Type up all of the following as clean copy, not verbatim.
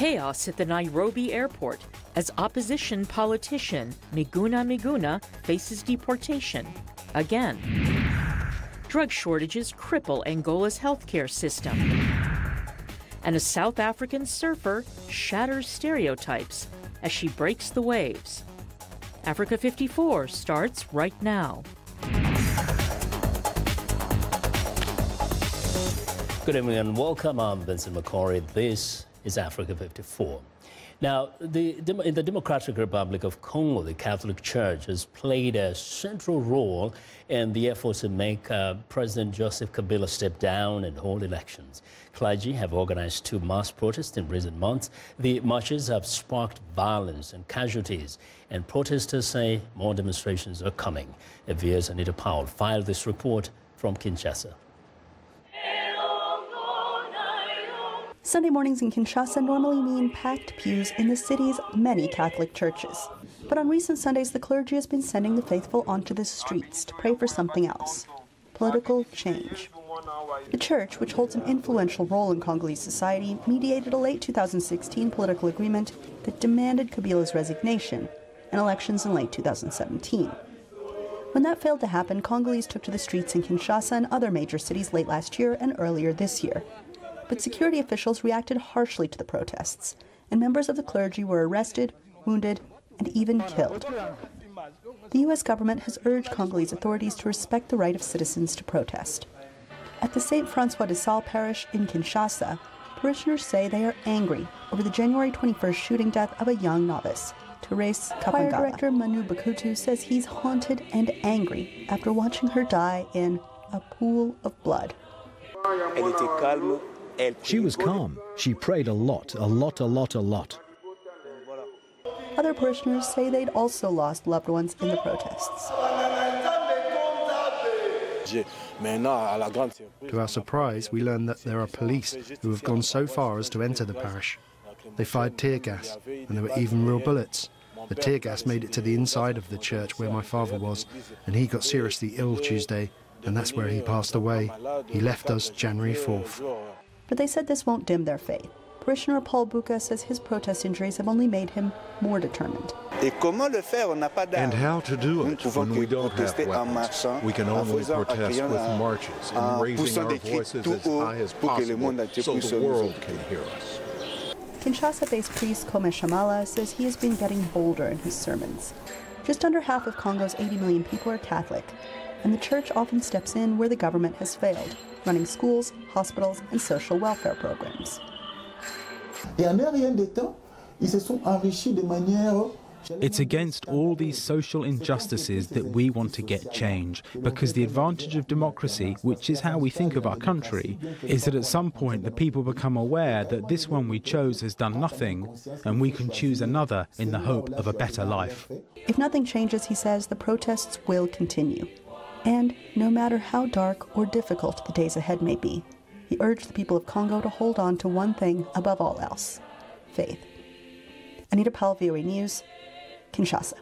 Chaos at the Nairobi airport as opposition politician Miguna faces deportation again. Drug shortages cripple Angola's healthcare system. And a South African surfer shatters stereotypes as she breaks the waves. Africa 54 starts right now. Good evening and welcome. I'm Vincent McCory. This is Africa 54. Now, in the Democratic Republic of Congo, the Catholic Church has played a central role in the effort to make President Joseph Kabila step down and hold elections. Clergy have organized 2 mass protests in recent months. The marches have sparked violence and casualties, and protesters say more demonstrations are coming. AVIA's Anita Powell filed this report from Kinshasa. Sunday mornings in Kinshasa normally mean packed pews in the city's many Catholic churches. But on recent Sundays, the clergy has been sending the faithful onto the streets to pray for something else: political change. The church, which holds an influential role in Congolese society, mediated a late 2016 political agreement that demanded Kabila's resignation and elections in late 2017. When that failed to happen, Congolese took to the streets in Kinshasa and other major cities late last year and earlier this year. But security officials reacted harshly to the protests, and members of the clergy were arrested, wounded, and even killed. The U.S. government has urged Congolese authorities to respect the right of citizens to protest. At the St. Francois de Sales parish in Kinshasa, parishioners say they are angry over the January 21st shooting death of a young novice. Therese Choir director Manu Bakutu says he's haunted and angry after watching her die in a pool of blood. She was calm. She prayed a lot. Other parishioners say they'd also lost loved ones in the protests. To our surprise, we learned that there are police who have gone so far as to enter the parish. They fired tear gas, and there were even real bullets. The tear gas made it to the inside of the church where my father was, and he got seriously ill Tuesday, and that's where he passed away. He left us January 4th. But they said this won't dim their faith. Parishioner Paul Buka says his protest injuries have only made him more determined. And how to do it when we don't have weapons. We can only protest with marches and raising our voices as high as possible so the world can hear us. Kinshasa-based priest Kome Shamala says he has been getting bolder in his sermons. Just under half of Congo's 80 million people are Catholic, and the church often steps in where the government has failed, running schools, hospitals, and social welfare programs. It's against all these social injustices that we want to get change, because the advantage of democracy, which is how we think of our country, is that at some point the people become aware that this one we chose has done nothing, and we can choose another in the hope of a better life. If nothing changes, he says, the protests will continue. And no matter how dark or difficult the days ahead may be, he urged the people of Congo to hold on to one thing above all else: faith. Anita Powell, VOA News, Kinshasa.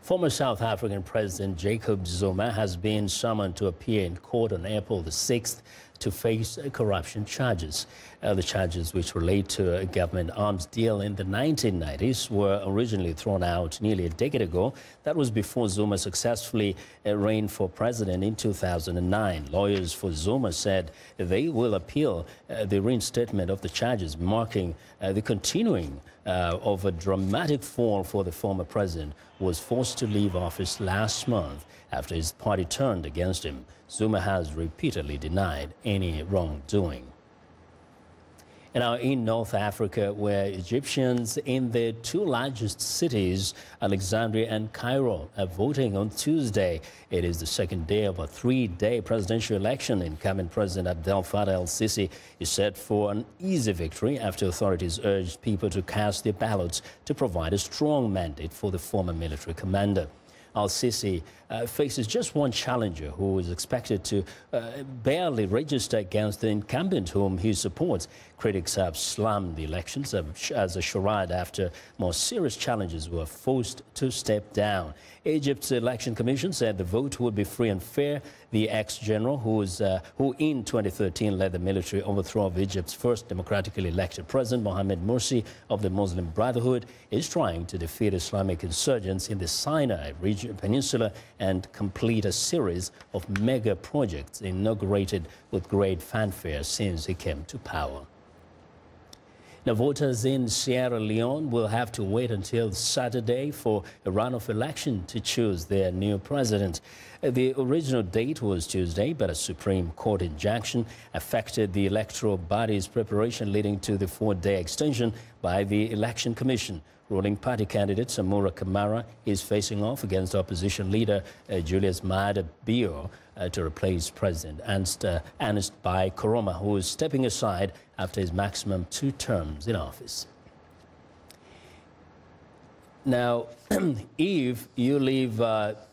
Former South African President Jacob Zuma has been summoned to appear in court on April the 6th to face corruption charges. The charges, which relate to a government arms deal in the 1990s, were originally thrown out nearly a decade ago. That was before Zuma successfully reigned for president in 2009. Lawyers for Zuma said they will appeal the reinstatement of the charges, marking the continuing of a dramatic fall for the former president, who was forced to leave office last month after his party turned against him. Zuma has repeatedly denied any wrongdoing. And now in North Africa, where Egyptians in their 2 largest cities, Alexandria and Cairo, are voting on Tuesday. It is the second day of a 3-day presidential election. Incumbent President Abdel Fattah el-Sisi is set for an easy victory after authorities urged people to cast their ballots to provide a strong mandate for the former military commander. Al-Sisi faces just one challenger who is expected to barely register against the incumbent whom he supports. Critics have slammed the elections as a charade after more serious challenges were forced to step down. Egypt's election commission said the vote would be free and fair. The ex-general, who in 2013 led the military overthrow of Egypt's first democratically elected president, Mohamed Morsi of the Muslim Brotherhood, is trying to defeat Islamic insurgents in the Sinai Peninsula and complete a series of mega projects inaugurated with great fanfare since he came to power. Now, voters in Sierra Leone will have to wait until Saturday for a runoff election to choose their new president. The original date was Tuesday, but a Supreme Court injunction affected the electoral body's preparation, leading to the 4-day extension by the Election Commission. Ruling party candidate Samura Kamara is facing off against opposition leader Julius Maada Bio to replace President Ernest Bai Koroma, who is stepping aside after his maximum 2 terms in office. Now, if you live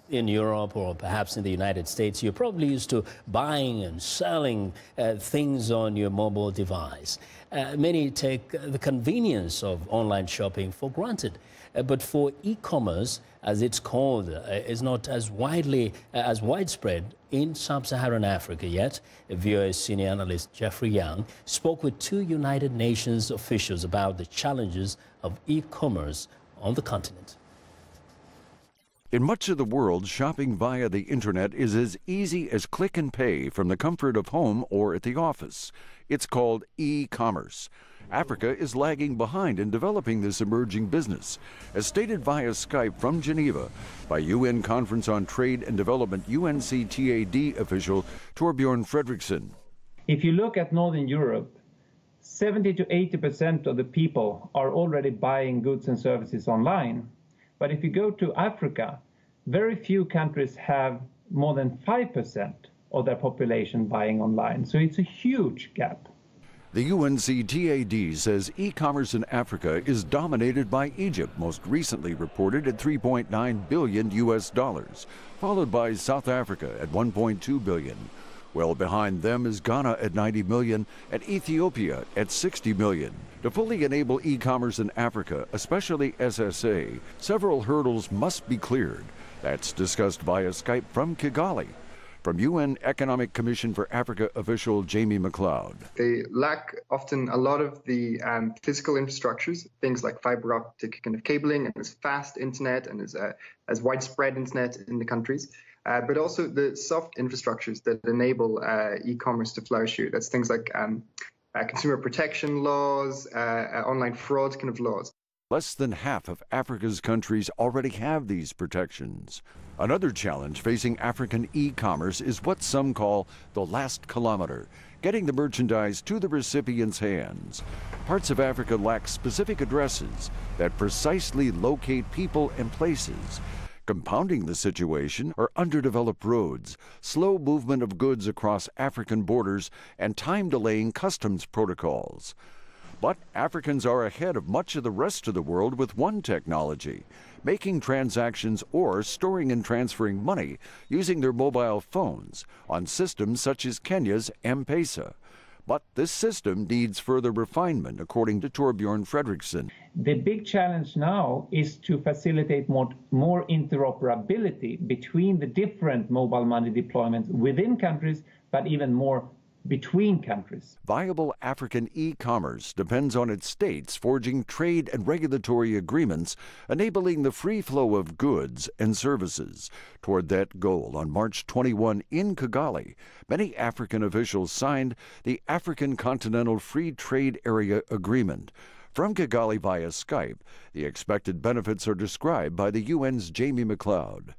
in Europe or perhaps in the United States, you're probably used to buying and selling things on your mobile device. Many take the convenience of online shopping for granted. But for e-commerce, as it's called, is not as widespread in sub-Saharan Africa yet. VOA senior analyst Jeffrey Young spoke with 2 United Nations officials about the challenges of e-commerce on the continent. In much of the world, shopping via the internet is as easy as click and pay from the comfort of home or at the office. It's called e-commerce. Africa is lagging behind in developing this emerging business, as stated via Skype from Geneva by UN Conference on Trade and Development UNCTAD official Torbjorn Fredriksson. If you look at Northern Europe, 70 to 80% of the people are already buying goods and services online. But if you go to Africa, very few countries have more than 5% of their population buying online. So it's a huge gap. The UNCTAD says e-commerce in Africa is dominated by Egypt, most recently reported at $3.9 billion, followed by South Africa at $1.2 billion. Well behind them is Ghana at 90 million and Ethiopia at 60 million. To fully enable e-commerce in Africa, especially SSA, several hurdles must be cleared. That's discussed via Skype from Kigali. From UN Economic Commission for Africa official Jamie McLeod. They lack often a lot of the physical infrastructures, things like fiber optic kind of cabling and as fast internet and as widespread internet in the countries. But also the soft infrastructures that enable e-commerce to flourish here. That's things like consumer protection laws, online fraud kind of laws. Less than half of Africa's countries already have these protections. Another challenge facing African e-commerce is what some call the last kilometer, getting the merchandise to the recipient's hands. Parts of Africa lack specific addresses that precisely locate people and places. Compounding the situation are underdeveloped roads, slow movement of goods across African borders, and time-delaying customs protocols. But Africans are ahead of much of the rest of the world with one technology, making transactions or storing and transferring money using their mobile phones on systems such as Kenya's M-Pesa. But this system needs further refinement, according to Torbjorn Fredriksson. The big challenge now is to facilitate more interoperability between the different mobile money deployments within countries, but even more between countries. Viable African e-commerce depends on its states forging trade and regulatory agreements, enabling the free flow of goods and services. Toward that goal, on March 21 in Kigali, many African officials signed the African Continental Free Trade Area Agreement. From Kigali via Skype, the expected benefits are described by the UN's Jamie McLeod.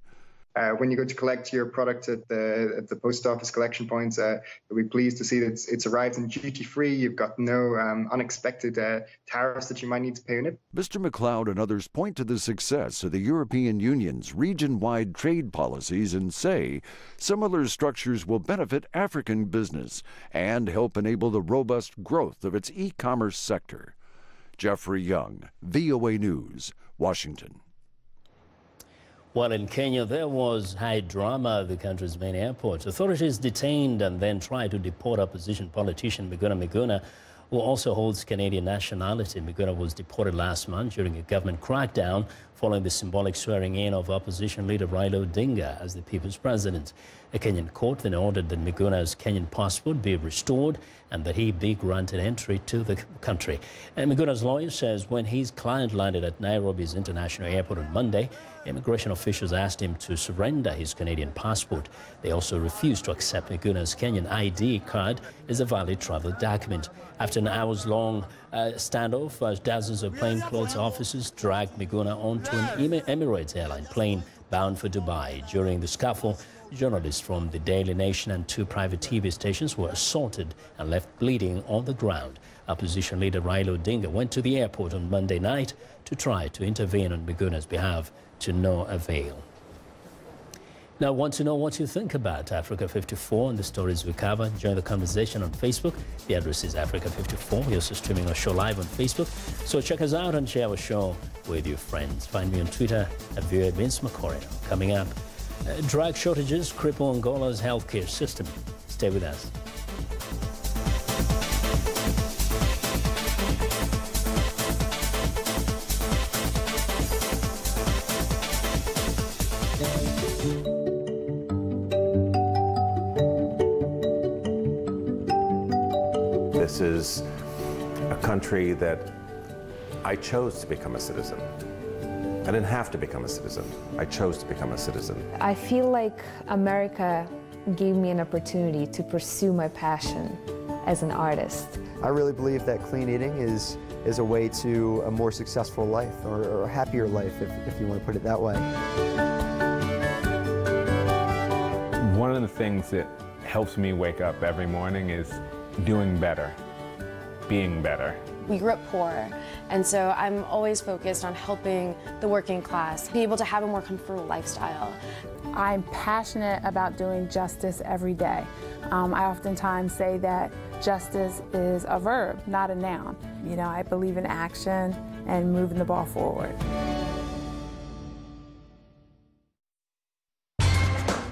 When you go to collect your product at the post office collection points, you'll be pleased to see that it's arrived in duty-free. You've got no unexpected tariffs that you might need to pay on it. Mr. McLeod and others point to the success of the European Union's region-wide trade policies and say similar structures will benefit African business and help enable the robust growth of its e-commerce sector. Jeffrey Young, VOA News, Washington. Well, in Kenya, there was high drama at the country's main airport. Authorities detained and then tried to deport opposition politician Miguna Miguna, who also holds Canadian nationality. Miguna was deported last month during a government crackdown following the symbolic swearing-in of opposition leader Raila Odinga as the people's president. A Kenyan court then ordered that Miguna's Kenyan passport be restored and that he be granted entry to the country. And Miguna's lawyer says when his client landed at Nairobi's international airport on Monday, immigration officials asked him to surrender his Canadian passport. They also refused to accept Miguna's Kenyan ID card as a valid travel document. After an hours-long standoff, dozens of plainclothes officers dragged Miguna onto an Emirates airline plane bound for Dubai. During the scuffle, journalists from the Daily Nation and 2 private TV stations were assaulted and left bleeding on the ground. Opposition leader Raila Odinga went to the airport on Monday night to try to intervene on Miguna's behalf, to no avail. Now, I want to know what you think about Africa 54 and the stories we cover. Join the conversation on Facebook. The address is Africa 54. We're also streaming our show live on Facebook. So check us out and share our show with your friends. Find me on Twitter at Vince McCorry. Coming up, drug shortages cripple Angola's healthcare system. Stay with us. This is a country that I chose to become a citizen. I didn't have to become a citizen. I chose to become a citizen. I feel like America gave me an opportunity to pursue my passion as an artist. I really believe that clean eating is a way to a more successful life, or a happier life, if you want to put it that way. One of the things that helps me wake up every morning is doing better, being better. We grew up poor, and so I'm always focused on helping the working class be able to have a more comfortable lifestyle. I'm passionate about doing justice every day. I oftentimes say that justice is a verb, not a noun. You know, I believe in action and moving the ball forward.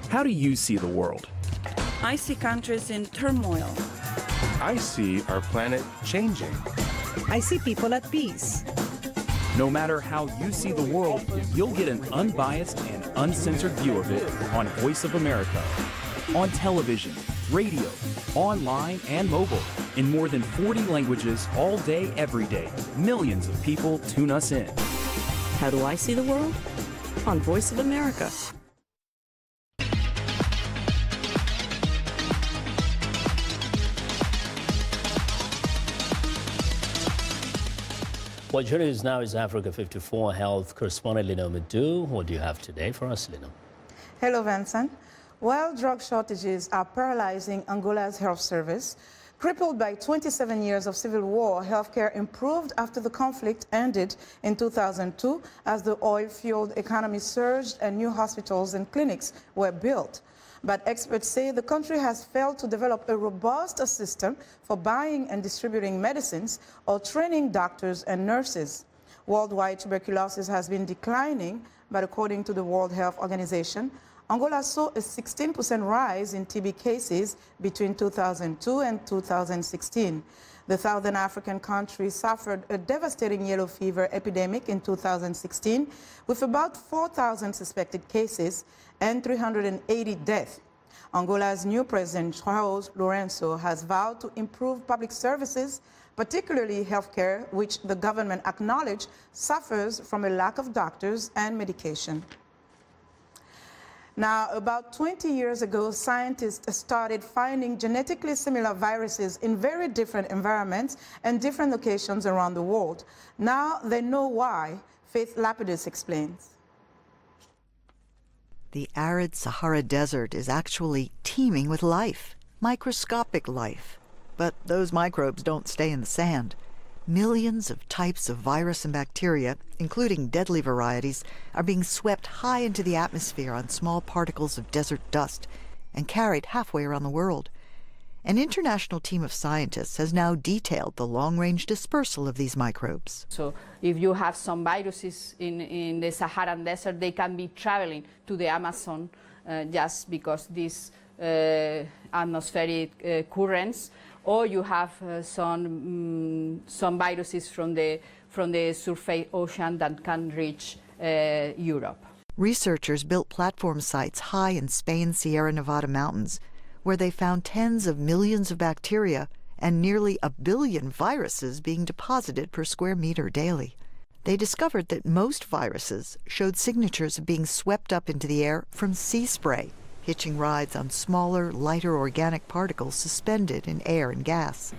How do you see the world? I see countries in turmoil. I see our planet changing. I see people at peace. No matter how you see the world, you'll get an unbiased and uncensored view of it on Voice of America. On television, radio, online, and mobile. In more than 40 languages all day, every day. Millions of people tune us in. How do I see the world? On Voice of America. What joining us now is Africa 54 health correspondent Lino Madu. What do you have today for us, Lino? Hello, Vincent. While drug shortages are paralyzing Angola's health service, crippled by 27 years of civil war, healthcare improved after the conflict ended in 2002 as the oil-fueled economy surged and new hospitals and clinics were built. But experts say the country has failed to develop a robust system for buying and distributing medicines or training doctors and nurses. Worldwide tuberculosis has been declining, but according to the World Health Organization, Angola saw a 16% rise in TB cases between 2002 and 2016. The Southern African country suffered a devastating yellow fever epidemic in 2016 with about 4,000 suspected cases and 380 deaths. Angola's new president, João Lourenço, has vowed to improve public services, particularly healthcare, which the government acknowledged suffers from a lack of doctors and medication. Now, about 20 years ago, scientists started finding genetically similar viruses in very different environments and different locations around the world. Now they know why. Faith Lapidus explains. The arid Sahara Desert is actually teeming with life, microscopic life. But those microbes don't stay in the sand. Millions of types of virus and bacteria, including deadly varieties, are being swept high into the atmosphere on small particles of desert dust and carried halfway around the world. An international team of scientists has now detailed the long-range dispersal of these microbes. So if you have some viruses in the Saharan Desert, they can be traveling to the Amazon just because these atmospheric currents or you have some viruses from the surface ocean that can reach Europe. Researchers built platform sites high in Spain's Sierra Nevada mountains, where they found tens of millions of bacteria and nearly 1 billion viruses being deposited per square meter daily. They discovered that most viruses showed signatures of being swept up into the air from sea spray, hitching rides on smaller, lighter organic particles suspended in air and gas.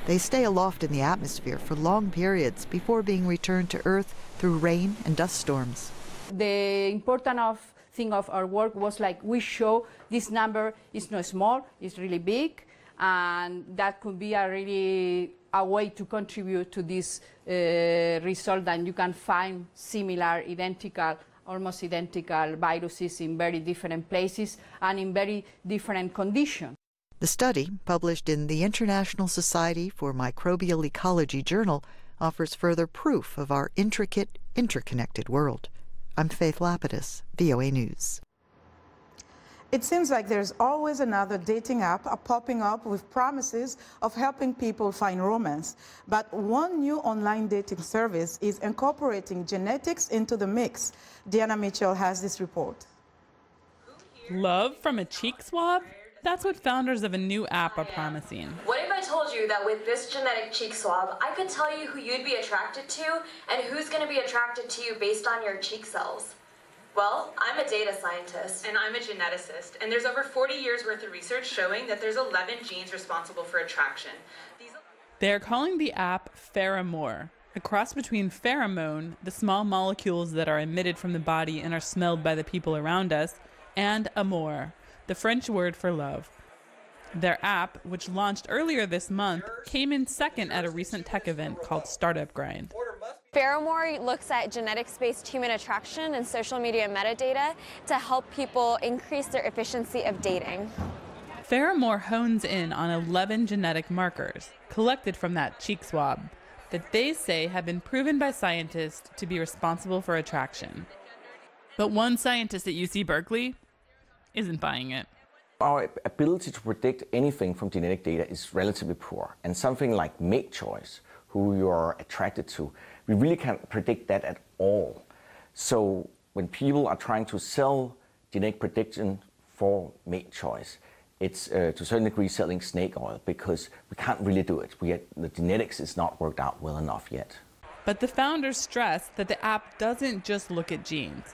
They stay aloft in the atmosphere for long periods before being returned to Earth through rain and dust storms. The important thing of our work was like we show this number is not small, it's really big, and that could be a way to contribute to this result that you can find similar, identical, almost identical viruses in very different places and in very different conditions. The study, published in the International Society for Microbial Ecology journal, offers further proof of our intricate, interconnected world. I'm Faith Lapidus, VOA News. It seems like there's always another dating app popping up with promises of helping people find romance. But one new online dating service is incorporating genetics into the mix. Deanna Mitchell has this report. Love from a cheek swab? That's what founders of a new app are promising. What if I told you that with this genetic cheek swab, I could tell you who you'd be attracted to and who's going to be attracted to you based on your cheek cells? Well, I'm a data scientist. And I'm a geneticist. And there's over 40 years worth of research showing that there's 11 genes responsible for attraction. They're calling the app Pheromore, a cross between pheromone, the small molecules that are emitted from the body and are smelled by the people around us, and amour, the French word for love. Their app, which launched earlier this month, came in second at a recent tech event called Startup Grind. Pheromore looks at genetics-based human attraction and social media metadata to help people increase their efficiency of dating. Pheromore hones in on 11 genetic markers collected from that cheek swab that they say have been proven by scientists to be responsible for attraction. But one scientist at UC Berkeley isn't buying it. Our ability to predict anything from genetic data is relatively poor, and something like mate choice, who you are attracted to, we really can't predict that at all. So when people are trying to sell genetic prediction for mate choice, it's to a certain degree selling snake oil, because we can't really do it. The genetics is not worked out well enough yet. But the founders stress that the app doesn't just look at genes.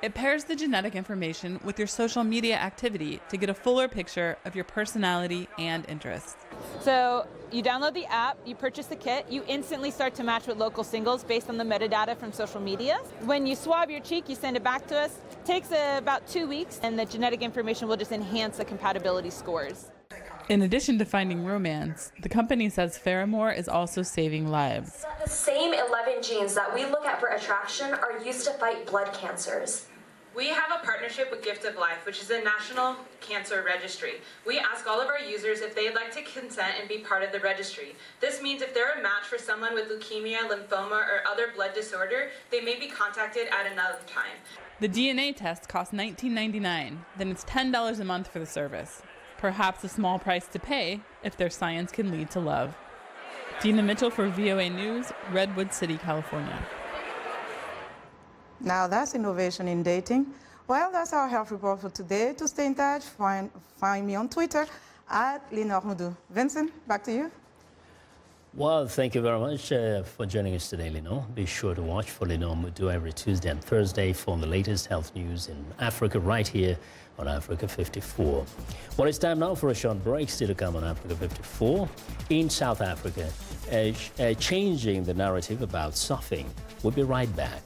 It pairs the genetic information with your social media activity to get a fuller picture of your personality and interests. So you download the app, you purchase the kit, you instantly start to match with local singles based on the metadata from social media. When you swab your cheek, you send it back to us. It takes about 2 weeks, and the genetic information will just enhance the compatibility scores. In addition to finding romance, the company says Pheromore is also saving lives. The same 11 genes that we look at for attraction are used to fight blood cancers. We have a partnership with Gift of Life, which is a national cancer registry. We ask all of our users if they'd like to consent and be part of the registry. This means if they're a match for someone with leukemia, lymphoma, or other blood disorder, they may be contacted at another time. The DNA test costs $19.99, then it's $10 a month for the service. Perhaps a small price to pay if their science can lead to love. Dina Mitchell for VOA News, Redwood City, California. Now that's innovation in dating. Well, that's our health report for today. To stay in touch, find me on Twitter at Lenore Moudou. Vincent, back to you. Well, thank you very much for joining us today, Lenore. Be sure to watch for Lenore Moudou every Tuesday and Thursday for the latest health news in Africa right here on Africa 54. Well, it's time now for a short break. Still to come on Africa 54. In South Africa, changing the narrative about surfing. We'll be right back.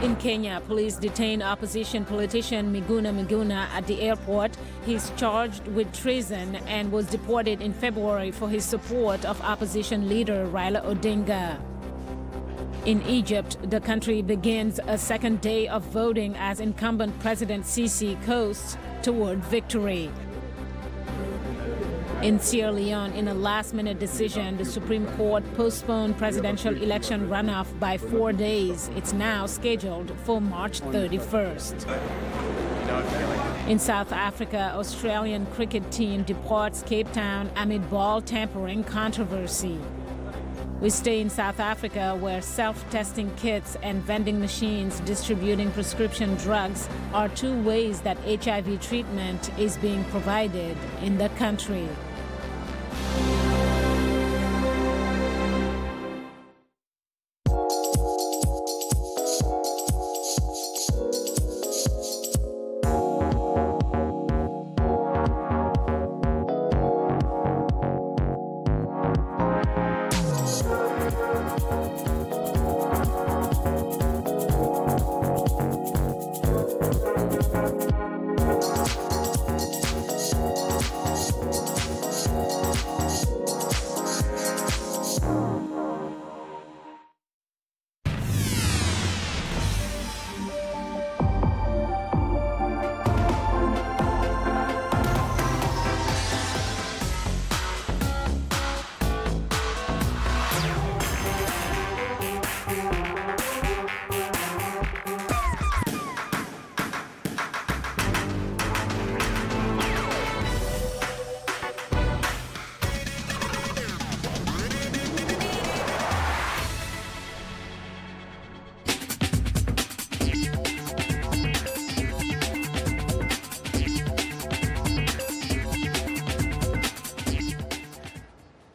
In Kenya, police detained opposition politician Miguna at the airport. He's charged with treason and was deported in February for his support of opposition leader Raila Odinga. In Egypt, the country begins a second day of voting as incumbent President Sisi coasts toward victory. In Sierra Leone, in a last-minute decision, the Supreme Court postponed presidential election runoff by 4 days. It's now scheduled for March 31st. In South Africa, Australian cricket team departs Cape Town amid ball tampering controversy. We stay in South Africa, where self-testing kits and vending machines distributing prescription drugs are two ways that HIV treatment is being provided in the country.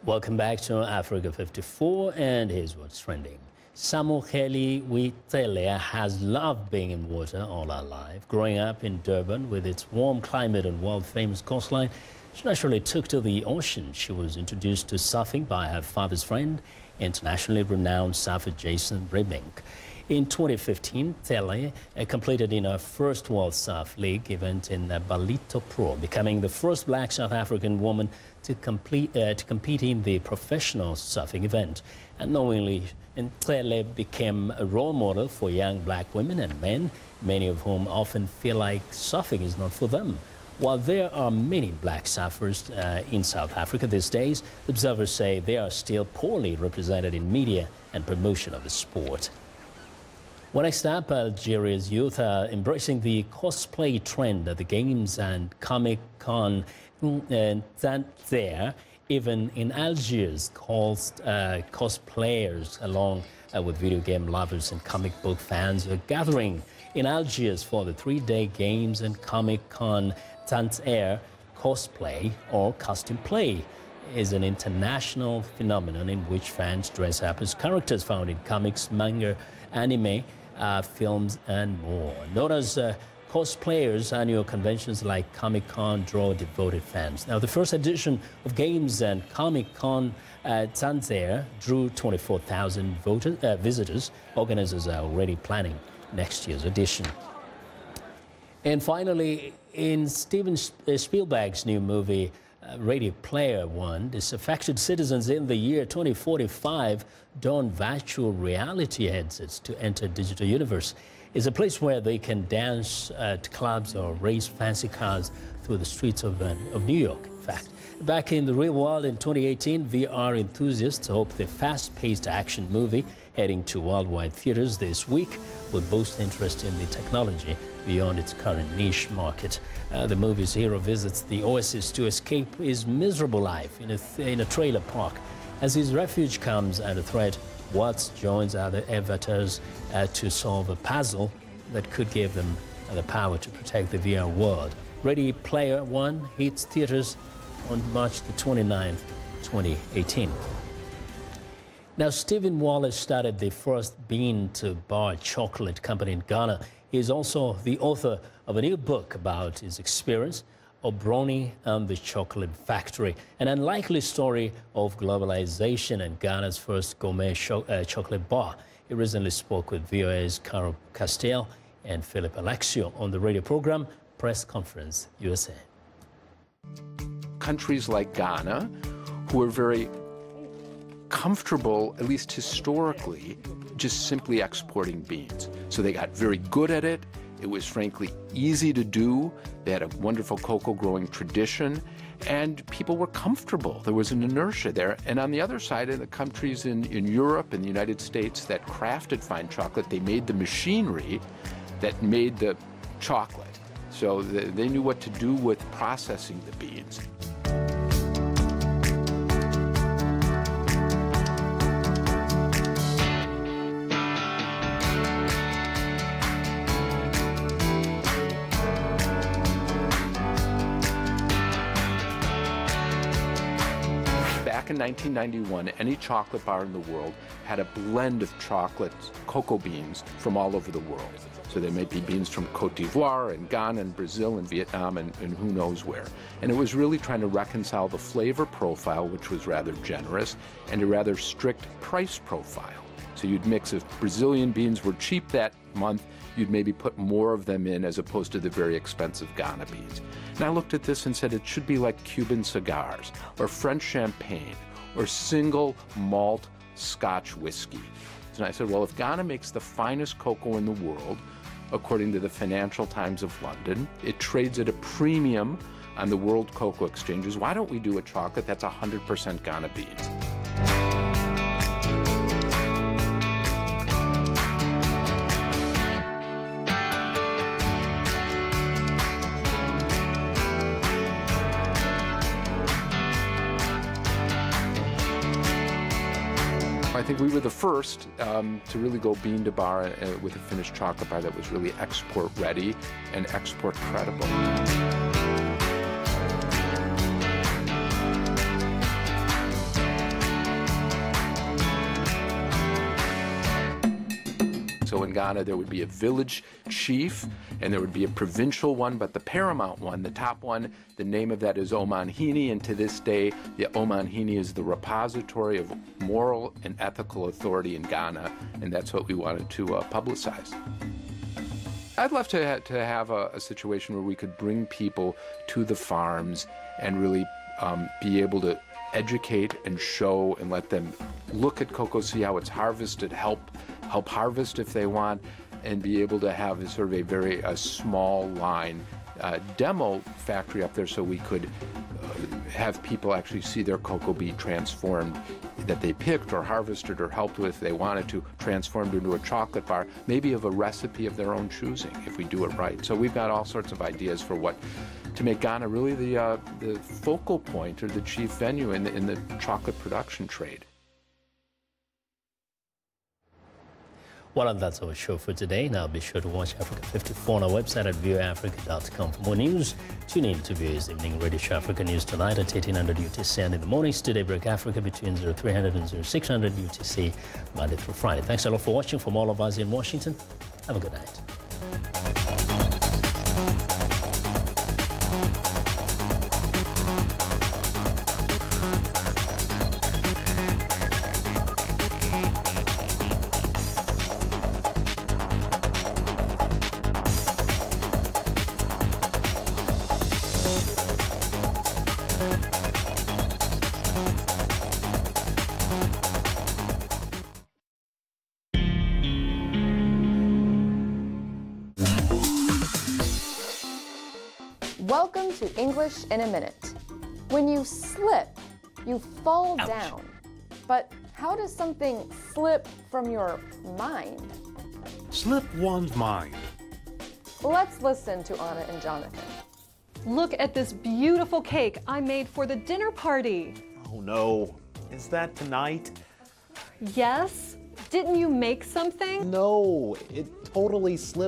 Welcome back to Africa 54, and here's what's trending. Samuheli Witele has loved being in water all her life. Growing up in Durban with its warm climate and world-famous coastline, she naturally took to the ocean. She was introduced to surfing by her father's friend, internationally renowned surfer Jason Bribink. In 2015, Tele completed in her first World Surf League event in Balito Pro, becoming the first black South African woman to compete in the professional surfing event. Unknowingly, Tele became a role model for young black women and men, many of whom often feel like surfing is not for them. While there are many black surfers in South Africa these days, observers say they are still poorly represented in media and promotion of the sport. Well, next up, Algeria's youth are embracing the cosplay trend at the Games and Comic-Con there. Even in Algiers, cosplayers, along with video game lovers and comic book fans, are gathering in Algiers for the 3-day Games and Comic-Con. Tantair cosplay, or costume play, is an international phenomenon in which fans dress up as characters found in comics, manga, anime, films, and more. Known as cosplayers, annual conventions like Comic-Con draw devoted fans. Now, the first edition of Games and Comic-Con Tantair drew 24,000 visitors. Organizers are already planning next year's edition. And finally, in Steven Spielberg's new movie, Ready Player One, disaffected citizens in the year 2045 don virtual reality headsets to enter digital universe. It's a place where they can dance at clubs or race fancy cars through the streets of New York, in fact. Back in the real world in 2018, VR enthusiasts hope the fast-paced action movie heading to worldwide theaters this week will boost interest in the technology beyond its current niche market. The movie's hero visits the oasis to escape his miserable life in a trailer park. As his refuge comes under threat, Watts joins other avatars to solve a puzzle that could give them the power to protect the VR world. Ready Player One hits theaters on March the 29th, 2018. Now, Stephen Wallace started the first bean-to-bar chocolate company in Ghana. He is also the author of a new book about his experience, Obroni and the Chocolate Factory, an unlikely story of globalization and Ghana's first gourmet chocolate bar. He recently spoke with VOA's Carol Castile and Philip Alexio on the radio program Press Conference USA. Countries like Ghana, who are very comfortable, at least historically, just simply exporting beans. So they got very good at it. It was frankly easy to do. They had a wonderful cocoa growing tradition. and people were comfortable. There was an inertia there. And on the other side, in the countries in Europe and the United States that crafted fine chocolate, they made the machinery that made the chocolate. So they knew what to do with processing the beans. Back in 1991, any chocolate bar in the world had a blend of chocolate, cocoa beans from all over the world. So there might be beans from Cote d'Ivoire and Ghana and Brazil and Vietnam and who knows where. And it was really trying to reconcile the flavor profile, which was rather generous, and a rather strict price profile. So you'd mix, if Brazilian beans were cheap that month, you'd maybe put more of them in as opposed to the very expensive Ghana beans. And I looked at this and said it should be like Cuban cigars or French champagne or single malt Scotch whiskey. And I said, well, if Ghana makes the finest cocoa in the world, according to the Financial Times of London, it trades at a premium on the world cocoa exchanges, why don't we do a chocolate that's 100% Ghana beans? I think we were the first to really go bean to bar with a finished chocolate bar that was really export ready and export credible. So in Ghana, there would be a village chief, and there would be a provincial one, but the paramount one, the top one, the name of that is Omanhene, and to this day, the Omanhene is the repository of moral and ethical authority in Ghana, and that's what we wanted to publicize. I'd love to have a situation where we could bring people to the farms and really be able to educate and show and let them look at cocoa, see how it's harvested, help harvest if they want, and be able to have a sort of a very small line demo factory up there so we could have people actually see their cocoa bean transformed that they picked or harvested or helped with if they wanted to, transformed into a chocolate bar, maybe of a recipe of their own choosing if we do it right. So we've got all sorts of ideas for what to make Ghana really the focal point or the chief venue in the chocolate production trade. Well, and that's our show for today. Now be sure to watch Africa 54 on our website at viewafrica.com. For more news, tune in to View's Evening Radio Show Africa News tonight at 1800 UTC and in the mornings to Daybreak Africa between 0300 and 0600 UTC, Monday through Friday. Thanks a lot for watching. From all of us in Washington, have a good night. Welcome to English in a Minute. When you slip, you fall down. But how does something slip from your mind? Slip one's mind. Let's listen to Anna and Jonathan. Look at this beautiful cake I made for the dinner party. Oh no, is that tonight? Yes? Didn't you make something? No, it totally slipped.